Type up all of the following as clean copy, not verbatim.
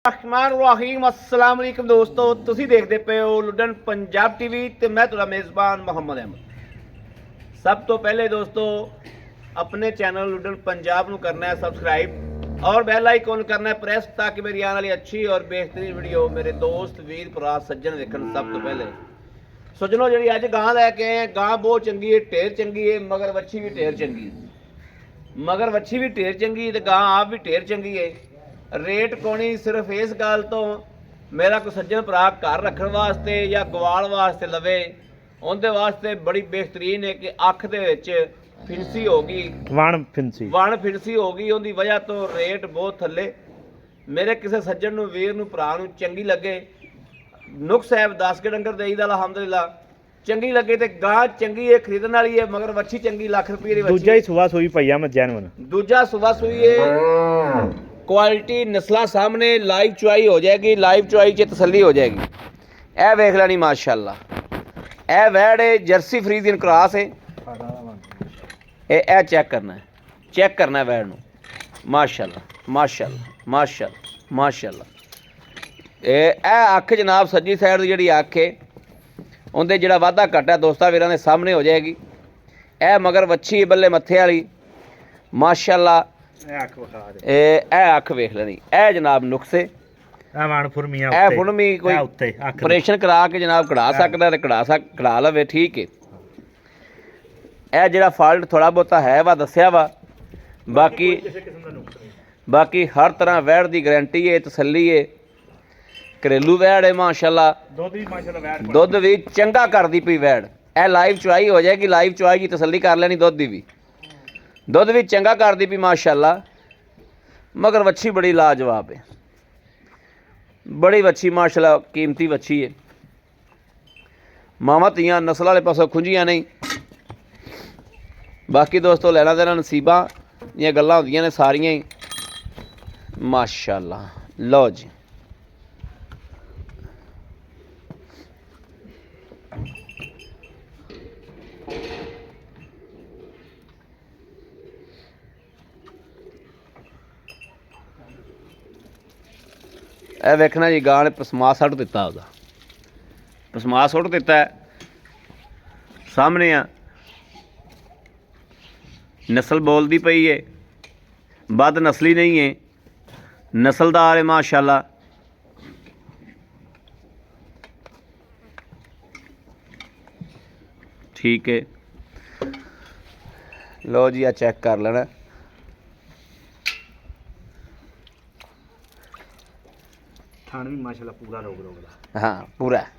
रहमान अस्सलाम वालेकुम दोस्तों, ਤੁਸੀਂ ਦੇਖਦੇ ਪਏ ਹੋ ਲੁੱਡਨ ਪੰਜਾਬ ਟੀਵੀ ਤੇ ਮੈਂ ਤੁਹਾਡਾ ਮੇਜ਼ਬਾਨ ਮੁਹੰਮਦ ਅਹਿਮਦ। ਸਭ ਤੋਂ ਪਹਿਲੇ ਦੋਸਤੋ अपने चैनल लुडन पंजाब ਨੂੰ करना है सब्सक्राइब और बेल आइकन करना है प्रेस ताकि मेरी आने वाली अच्छी और बेहतरीन वीडियो मेरे दोस्त वीर भरा सज्जन देखण। सब तो पहले सज्जनों जी अज गां लैके आए, गां बहुत चंगी है, ढेर चंगी है, मगर वच्छी भी ढेर चंगी है, मगर वच्छी भी ढेर चंगी है, गां आप भी ढेर चंगी है। रेट कोनी सिर्फ इस गल तो मेरा कोई सज्जन भरा घर रखने वास्ते या गवाल वास्ते लवे उनके वास्ते बड़ी बेहतरीन है कि अख दे विच फिंसी हो गई, वण फिंसी हो गई, उनकी वजह तो रेट बहुत थले। मेरे किसी सज्जन नूं वीर नूं भरा नूं चंगी लगे नुक्स है 10 के डंगर देई दा अलहमदुलिल्लाह, चंगी लगे तो गां चंगी है खरीदण वाली है, मगर वच्छी चंगी लाख रुपये दी दूजा ही सुबह सुई पई आ मैं जैनवन दूजा सुबह सुई है, क्वालिटी नस्लां सामने लाइव चुआई हो जाएगी, लाइव चुआई च तसल्ली हो जाएगी। ए वेख लैनी माशाअल्लाह, ए वैड़ है जर्सी फ्रीजियन क्रॉस है, ए चेक करना है वैड़ नूं माशाअल्लाह माशाअल्लाह माशाअल्लाह माशाअल्लाह। ए अख जनाब सज्जी साइड दी जिहड़ी अख है उहदे जिहड़ा वाधा घट है दोस्तां वीरां दे सामने हो जाएगी। ए मगर वच्छी बल्ले मत्थे वाली माशाअल्लाह, ए अख वेख लेनी, ए जनाब नुक्से फुरमी कोई ऑपरेशन करा के जनाब कढ़ा सकदा ते कढ़ा लवे, ठीक है। ਇਹ ਜਿਹੜਾ ਫਾਲਟ ਥੋੜਾ ਬਹੁਤਾ ਹੈ ਵਾ ਦੱਸਿਆ ਵਾ, ਬਾਕੀ ਹਰ ਤਰ੍ਹਾਂ ਵੈੜ ਦੀ ਗਾਰੰਟੀ ਹੈ, ਤਸੱਲੀ ਹੈ, ਘਰੇਲੂ ਵੈੜ ਹੈ ਮਾਸ਼ਾਅੱਲਾ, ਦੁੱਧ ਵੀ ਚੰਗਾ ਕਰਦੀ ਪਈ ਵੈੜ। ਇਹ ਲਾਈਵ ਚੁਆਈ ਹੋ ਜਾਏਗੀ, ਲਾਈਵ ਚੁਆਈ ਦੀ ਤਸੱਲੀ ਕਰ ਲੈਣੀ, ਦੁੱਧ ਵੀ ਚੰਗਾ ਕਰਦੀ ਪਈ ਮਾਸ਼ਾਅੱਲਾ, ਮਗਰ ਵੱਛੀ ਬੜੀ ਲਾਜਵਾਬ ਹੈ, ਬੜੀ ਵੱਛੀ ਮਾਸ਼ਾਅੱਲਾ, ਕੀਮਤੀ ਵੱਛੀ ਹੈ। ਮਾਵਾਂ ਧੀਆਂ ਨਸਲ ਵਾਲੇ ਪਾਸੋਂ ਖੁੰਝੀਆਂ ਨਹੀਂ। बाकी दोस्तों लैना देना नसीबा ਦੀਆਂ ਗੱਲਾਂ ਹੁੰਦੀਆਂ ਨੇ ਸਾਰੀਆਂ ਹੀ माशाअल्लाह। लो जी ਇਹ ਵੇਖਣਾ ਜੀ ਗਾਂ ਨੇ ਪਸਮਾ ਸੁੱਟ ਦਿੱਤਾ, ਉਹਦਾ ਪਸਮਾ ਸੁੱਟ ਦਿੱਤਾ ਸਾਹਮਣੇ ਆ, नस्ल बोलती पई है, बद नस्ली नहीं है, नस्लदार है माशाअल्लाह। ठीक है, लो जी आ चेक कर लेना, थान भी माशाअल्लाह पूरा रोग हाँ पूरा है।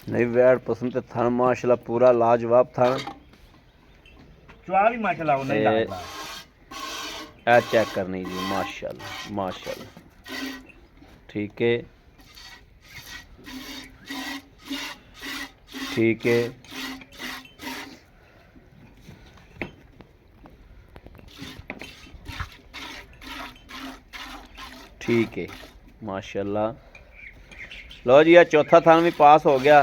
नहीं वैड़ पसंद थान माशाल्लाह पूरा लाजवाब थान, चेक करनी जी माशाल्लाह माशाल्लाह। ठीक है ठीक है, ठीक है माशाल्लाह। लो जी यह चौथा थान भी पास हो गया,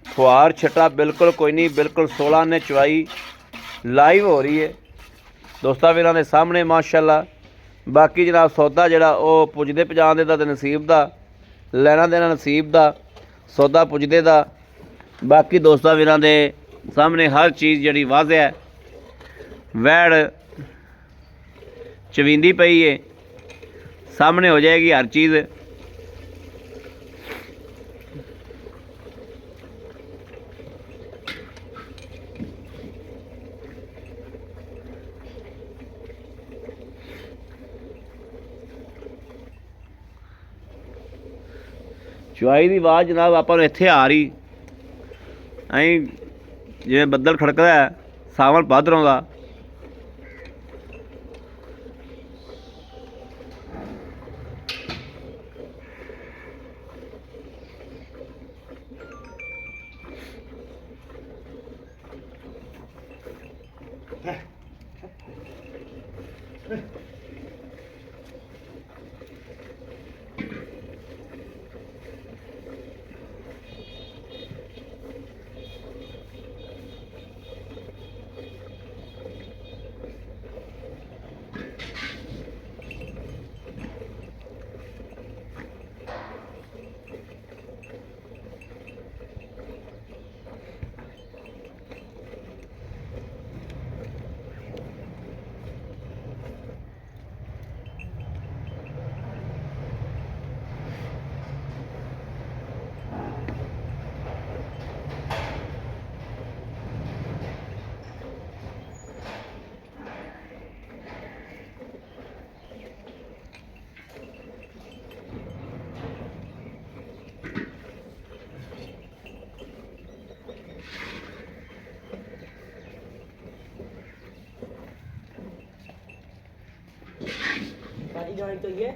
फुहार छटा बिल्कुल कोई नहीं, बिल्कुल 16 ने चुआई लाइव हो रही है दोस्तां वीरां दे सामने माशाअल्लाह। बाकी जनाब सौदा जिहड़ा वो पुजदे पजांदे दा ते नसीब दा, लैना देना नसीब दा, सौदा पुजदे दा। बाकी दोस्तां वीरां दे सामने हर चीज़ जिहड़ी वाज़ह है, वैड़ चवींदी पई है, सामने हो जाएगी हर चीज़। चुआई की आवाज़ जनाब आप इत्थे आ रही जिवें बदल खड़कदा है सावन भादरों का, पॉइंट तो ये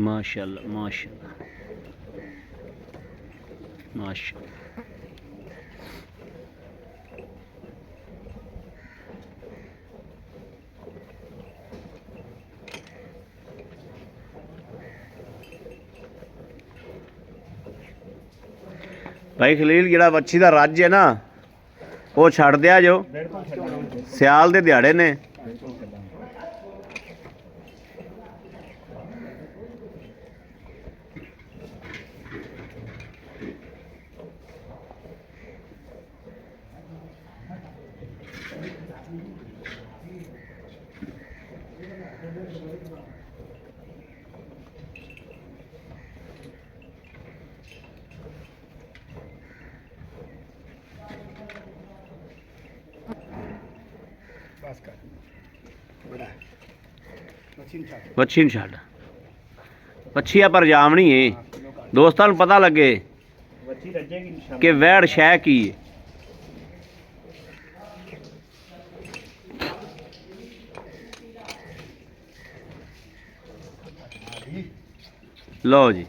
माशाल्लाह माशाल्लाह माशाल्लाह। ਭਾਈ ਖਲੀਲ ਜਿਹੜਾ ਵੱਛੀ ਦਾ ਰੱਜ ਹੈ ਨਾ ਉਹ ਛੱਡ ਦਿਆ ਜੋ, ਬਿਲਕੁਲ ਛੱਡਾਂਗੇ। ਸਿਆਲ ਦੇ ਦਿਹਾੜੇ ਨੇ। ਬਿਲਕੁਲ ਛੱਡਾਂਗੇ। ਬਸ ਕਰ ਬੜਾ ਮਸ਼ੀਨ ਛੱਡ। ਵੱਛੀ ਨੂੰ ਛੱਡ, ਵੱਛੀ ਆ ਪਰ ਜਾਮਣੀ ਏ, ਦੋਸਤਾਂ ਨੂੰ ਪਤਾ ਲੱਗੇ ਵੱਛੀ ਰੱਜੇਗੀ ਨਿਸ਼ਾਨ ਕਿ ਵੈੜ ਸ਼ੈ ਕੀ ਹੈ। ਲਓ ਜੀ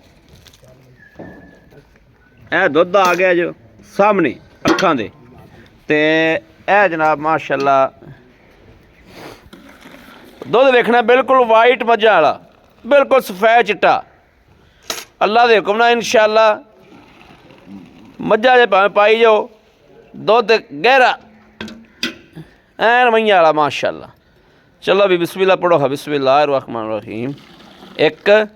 ਇਹ ਦੁੱਧ ਆ ਗਿਆ ਜੋ ਸਾਹਮਣੇ ਅੱਖਾਂ ਦੇ, ਤੇ ਇਹ ਜਨਾਬ ਮਾਸ਼ਾਅੱਲਾ ਦੁੱਧ ਵੇਖਣਾ ਬਿਲਕੁਲ ਵਾਈਟ ਮੱਝਾਂ ਵਾਲਾ, ਬਿਲਕੁਲ ਸਫੈਦ ਚਿੱਟਾ। ਅੱਲਾ ਦੇ ਹੁਕਮ ਨਾਲ ਇਨਸ਼ਾਅੱਲਾ ਮੱਝਾਂ ਦੇ ਭਾਵੇਂ ਪਾਈ ਜਾਓ, ਦੁੱਧ ਗਹਿਰਾ ਐਨ ਮਈਆਂ ਵਾਲਾ ਮਾਸ਼ਾਅੱਲਾ। ਚਲੋ ਵੀ ਬਿਸਮਿल्लाह पढ़ो है, बिस्मिल्लाहिर्रहमानिर्रहीम। 1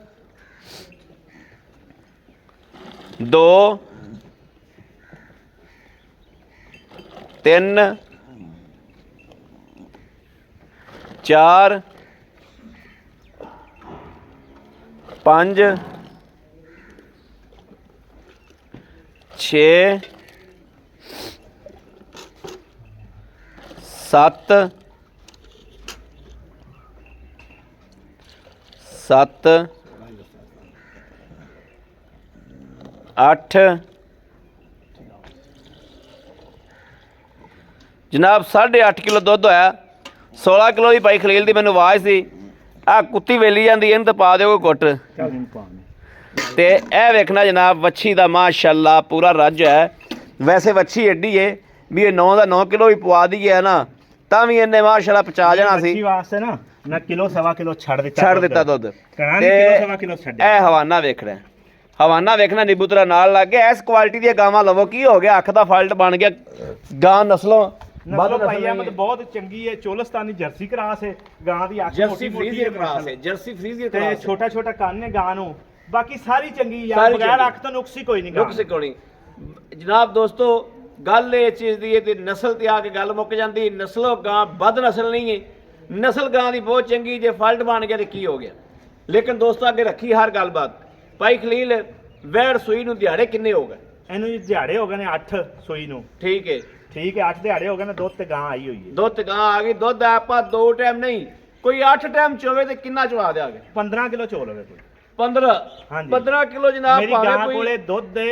2 3 4 5 6 7 7 8 ਜਨਾਬ 8.5 ਕਿਲੋ ਦੁੱਧ ਹੋਇਆ। 16 ਕਿਲੋ ਦੀ ਭਾਈ ਖਲੀਲ ਦੀ ਮੈਨੂੰ ਆਵਾਜ਼ ਸੀ, ਆ ਕੁੱਤੀ ਵੇਲੀ ਜਾਂਦੀ ਇਹਨੂੰ ਤਾਂ ਪਾ ਦਿਓ ਕੋਈ ਘੁੱਟ। ਚੱਲ ਇਹਨੂੰ ਪਾਉਣੇ। ਤੇ ਇਹ ਵੇਖਣਾ ਜਨਾਬ ਵੱਛੀ ਦਾ ਮਾਸ਼ਾਅੱਲਾ ਪੂਰਾ ਰੱਜ ਹੈ। ਵੈਸੇ ਵੱਛੀ ਐਡੀ ਏ ਵੀ ਇਹ 9 ਦਾ 9 ਕਿਲੋ ਵੀ ਪਵਾ ਦਈਏ ਨਾ ਤਾਂ ਵੀ ਇਹਨੇ ਮਾਸ਼ਾਅੱਲਾ ਪਚਾ ਜਾਣਾ ਸੀ। ਵੱਛੀ ਵਾਸਤੇ ਨਾ ਮੈਂ ਕਿਲੋ ਸਵਾ ਕਿਲੋ ਛੱਡ ਦਿੱਤਾ ਦੁੱਧ। ਕਰਾਂ ਤੇ ਕਿਲੋ ਸਵਾ ਕਿਲੋ ਛੱਡਿਆ। ਇਹ ਹਵਾਨਾ ਵੇਖਣਾ, ਹਵਾਨਾ ਵੇਖਣਾ ਨਿਬੂਤਰਾ ਨਾਲ ਲੱਗ ਗਿਆ। ਇਸ ਕੁਆਲਿਟੀ ਦੀਆਂ ਗਾਵਾਂ ਲਵੋ, ਕੀ ਹੋ ਗਿਆ ਅੱਖ ਦਾ ਫਾਲਟ ਬਣ ਗਿਆ। ਗਾਂ ਨਸਲੋਂ ਨਸਲ ਭਾਈ ਅਹਿਮਦ ਬਹੁਤ ਚੰਗੀ ਹੈ, ਚੋਲਸਤਾਨੀ ਜਰਸੀ ਕਰਾਸ ਹੈ ਗਾਂ ਦੀ। ਅੱਖ ਜਰਸੀ ਮੋਟੀ ਫਰੀਜ਼ੀਅਰ ਕਰਾਸ ਹੈ, ਜਰਸੀ ਫਰੀਜ਼ੀਅਰ ਤੇ ਕਰਾਸ ਛੋਟਾ ਛੋਟਾ ਕੰਨ ਹੈ ਗਾਂ ਨੂੰ। ਬਾਕੀ ਸਾਰੀ ਚੰਗੀ ਯਾਰ, ਸਾਰੀ ਬਗੈਰ ਚੰਗੀ। ਅੱਖ ਤੋਂ ਨੁਕਸ ਹੀ ਕੋਈ ਨਹੀਂ ਗਾਂ। ਨੁਕਸ ਕੋਣੀ ਜਨਾਬ। ਦੋਸਤੋ ਗੱਲ ਇਹ ਚੀਜ਼ ਦੀ ਹੈ ਤੇ ਨਸਲ ਤੇ ਆ ਕੇ ਗੱਲ ਮੁੱਕ ਜਾਂਦੀ। ਨਸਲੋਂ ਗਾਂ ਵੱਧ ਨਸਲ ਨਹੀਂ ਹੈ, ਨਸਲ ਗਾਂ ਦੀ ਬਹੁਤ ਚੰਗੀ। ਜੇ ਫਾਲਟ ਬਣ ਗਿਆ ਤੇ ਕੀ ਹੋ ਗਿਆ। ਲੇਕਿਨ ਦੋਸਤੋ ਅੱਗੇ ਰੱਖੀ ਹਰ ਗੱਲਬਾਤ। ਭਾਈ ਖਲੀਲ ਵੈੜ ਸੂਈ ਨੂੰ ਦਿਹਾੜੇ ਕਿੰਨੇ ਹੋ ਗਏ? ਇਹਨੂੰ ਜੀ ਦਿਹਾੜੇ ਹੋ ਗਏ ਨੇ 8 ਸੂਈ ਨੂੰ। ਠੀਕ ਹੈ ਠੀਕ ਹੈ 8 ਦਿਹਾੜੇ ਹੋ ਗਏ ਨੇ। ਦੁੱਧ ਤੇ ਗਾਂ ਆਈ ਹੋਈ ਹੈ। ਦੁੱਧ ਗਾਂ ਆ ਗਈ। ਦੁੱਧ ਆਪਾਂ 2 ਟਾਈਮ ਨਹੀਂ, ਕੋਈ 8 ਟਾਈਮ ਚੋਵੇ ਤੇ ਕਿੰਨਾ ਚਵਾ ਦਿਆਂਗੇ? 15 ਕਿਲੋ ਚੋਲ ਹੋਵੇ ਕੋਈ। 15 ਹਾਂਜੀ। 15 ਕਿਲੋ ਜਨਾਬ। ਮੇਰੀ ਭਾਵੇਂ ਗਾਂ ਕੋਈ ਕੋਲੇ ਦੁੱਧ ਦੇ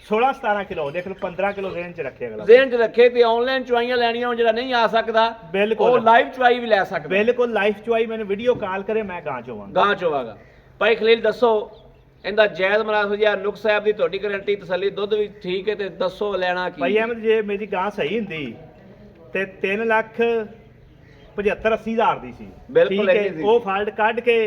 16 17 ਕਿਲੋ ਦੇਖ ਲਓ 15 ਕਿਲੋ ਰੇਂਜ ਚ ਰੱਖੇ ਅਗਲਾ ਜ਼ੇਨ 'ਚ ਰੱਖੇ ਤੇ ਆਨਲਾਈਨ ਚੁਆਈਆਂ ਲੈਣੀਆਂ ਹੁਣ ਜਿਹੜਾ ਨਹੀਂ ਆ ਸਕਦਾ ਬਿਲਕੁਲ। ਉਹ ਲਾਈਵ ਚੁਆਈ ਵੀ ਲੈ ਸਕਦਾ ਬਿਲਕੁਲ ਲਾਈਫ ਚੁਆਈ ਮੈਨੂੰ ਵੀਡੀਓ ਕਾਲ ਕਰੇ ਮੈਂ ਗਾਂ ਚੋਵਾਂਗਾ ਗਾਂ ਚੋਵਾਗਾ। ਭਾਈ ਖਲੀਲ ਦੱਸੋ ਇਹਦਾ ਜਾਇਜ਼ ਮੁਨਾਸਬ ਜਾਂ ਨੁਕਸ ਸਾਹਿਬ ਦੀ ਤੁਹਾਡੀ ਗਾਰੰਟੀ ਤਸੱਲੀ ਦੁੱਧ ਵੀ ਠੀਕ ਹੈ ਤੇ ਦੱਸੋ ਲੈਣਾ ਕੀ ਭਾਈ ਅਹਿਮਦ ਜੇ ਮੇਰੀ ਗਾਂ ਸਹੀ ਹੁੰਦੀ ਤੇ 3 ਲੱਖ 75 80 ਹਜ਼ਾਰ ਦੀ ਸੀ ਬਿਲਕੁਲ ਠੀਕ ਹੈ, ਇੰਨੀ ਸੀ। ਉਹ ਫਾਲਟ ਕੱਢ ਕੇ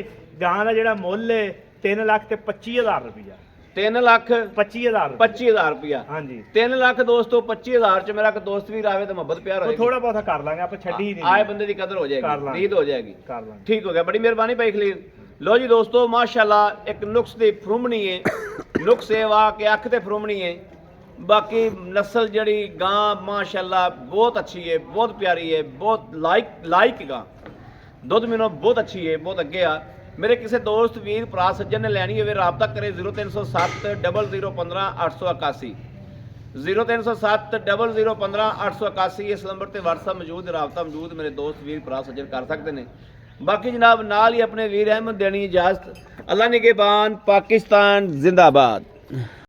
ਗਾਂ ਦਾ ਜਿਹੜਾ ਮੁੱਲ ਹੈ 3 ਲੱਖ ਤੇ 25 ਹਜ਼ਾਰ ਰੁਪਇਆ 3 ਲੱਖ 25 ਹਜ਼ਾਰ 25,000 ਰੁਪਇਆ ਹਾਂਜੀ 3 ਲੱਖ ਦੋਸਤੋ 25,000 ਚ ਮੇਰਾ ਇੱਕ ਦੋਸਤ ਵੀ ਆਵੇ ਤਾਂ ਮੁਹੱਬਤ ਪਿਆਰ ਉਹ ਹੋਏਗੀ ਥੋੜਾ ਬਹੁਤਾ ਕਰ ਲਾਂਗੇ ਆਪਾਂ ਛੱਡੀ ਨਹੀਂ ਆਏ ਬੰਦੇ ਦੀ ਕਦਰ ਹੋ ਕਰ ਜਾਏਗੀ ਲਾਂਗੇ। ਰੀਤ ਹੋ ਜਾਏਗੀ ਕਰ ਲਾਂਗੇ ਠੀਕ ਹੋ ਗਿਆ ਬੜੀ ਮਿਹਰਬਾਨੀ ਭਾਈ ਖਲੀਲ। ਲੋ ਜੀ ਦੋਸਤੋ ਮਾਸ਼ਾਅੱਲਾ ਇੱਕ ਨੁਕਸ ਦੀ ਫਰੁਮਣੀ ਹੈ ਨੁਕਸ ਇਹ ਵਾ ਕਿ ਅੱਖ ਤੇ ਫਰੁਮਣੀ ਹੈ ਬਾਕੀ ਨਸਲ ਜਿਹੜੀ ਗਾਂ ਮਾਸ਼ਾਅੱਲਾ ਬਹੁਤ ਅੱਛੀ ਹੈ ਬਹੁਤ ਪਿਆਰੀ ਹੈ ਬਹੁਤ ਲਾਈਕ ਗਾਂ ਦੁੱਧ ਮੈਨੂੰ ਬਹੁਤ ਅੱਛੀ ਹੈ ਬਹੁਤ ਅੱਗੇ ਆ ਮੇਰੇ ਕਿਸੇ ਦੋਸਤ ਵੀਰ ਭਰਾ ਸੱਜਣ ਨੇ ਲੈਣੀ ਹੋਵੇ ਰਾਬਤਾ ਕਰੇ 0307 0015 881 0307 0015 881 ਇਸ ਨੰਬਰ ਤੇ WhatsApp ਮੌਜੂਦ ਰਾਬਤਾ ਮੌਜੂਦ ਮੇਰੇ ਦੋਸਤ ਵੀਰ ਭਰਾ ਸੱਜਣ ਕਰ ਸਕਦੇ ਨੇ। ਬਾਕੀ ਜਨਾਬ ਨਾਲ ਹੀ ਆਪਣੇ ਵੀਰ ਅਹਿਮਦ ਦੇਣੀ ਇਜਾਜ਼ਤ। ਅੱਲਾ ਨਿਗਹਿਬਾਨ ਪਾਕਿਸਤਾਨ ਜ਼ਿੰਦਾਬਾਦ।